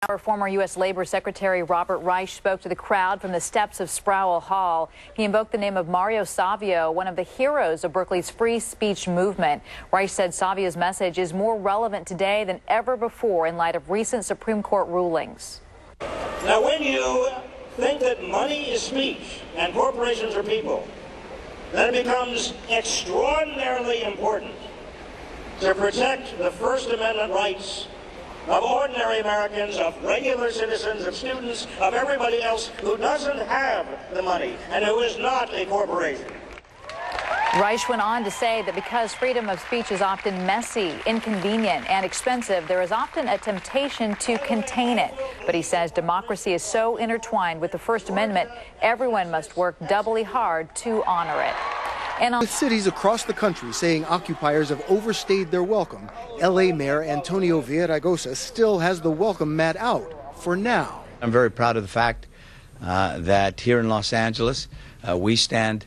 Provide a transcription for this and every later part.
Our former U.S. Labor Secretary Robert Reich spoke to the crowd from the steps of Sproul Hall. He invoked the name of Mario Savio, one of the heroes of Berkeley's free speech movement. Reich said Savio's message is more relevant today than ever before in light of recent Supreme Court rulings. Now, when you think that money is speech and corporations are people, then it becomes extraordinarily important to protect the First Amendment rights of ordinary Americans, of regular citizens, of students, of everybody else who doesn't have the money and who is not a corporation. Reich went on to say that because freedom of speech is often messy, inconvenient, and expensive, there is often a temptation to contain it. But he says democracy is so intertwined with the First Amendment, everyone must work doubly hard to honor it. With cities across the country saying occupiers have overstayed their welcome, L.A. Mayor Antonio Villaraigosa still has the welcome mat out for now. I'm very proud of the fact that here in Los Angeles, we stand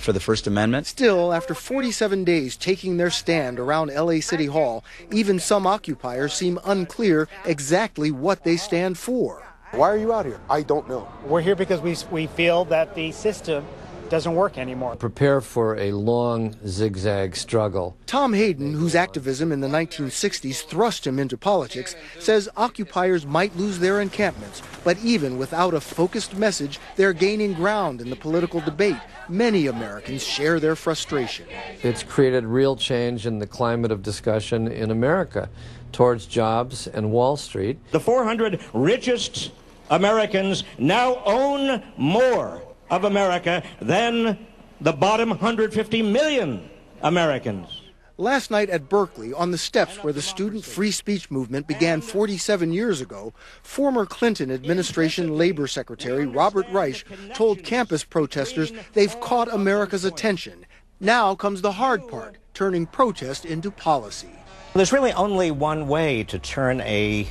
for the First Amendment. Still, after 47 days taking their stand around L.A. City Hall, even some occupiers seem unclear exactly what they stand for. Why are you out here? I don't know. We're here because we feel that the system doesn't work anymore. Prepare for a long zigzag struggle. Tom Hayden, whose activism in the 1960s thrust him into politics, says occupiers might lose their encampments, but even without a focused message, they're gaining ground in the political debate. Many Americans share their frustration. It's created real change in the climate of discussion in America towards jobs and Wall Street. The 400 richest Americans now own more of America than the bottom 150 million Americans. Last night at Berkeley, on the steps where the student free speech movement began 47 years ago, former Clinton administration Labor Secretary Robert Reich told campus protesters they've caught America's attention. Now comes the hard part, turning protest into policy. There's really only one way to turn a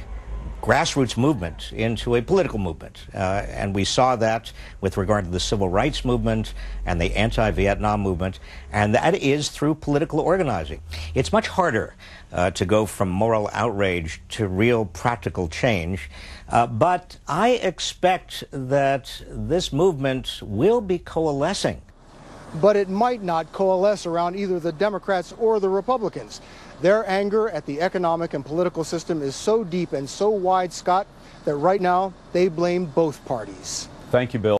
grassroots movement into a political movement, and we saw that with regard to the civil rights movement and the anti-Vietnam movement, and that is through political organizing. It's much harder to go from moral outrage to real practical change, but I expect that this movement will be coalescing. But it might not coalesce around either the Democrats or the Republicans. Their anger at the economic and political system is so deep and so wide, Scott, that right now they blame both parties. Thank you, Bill.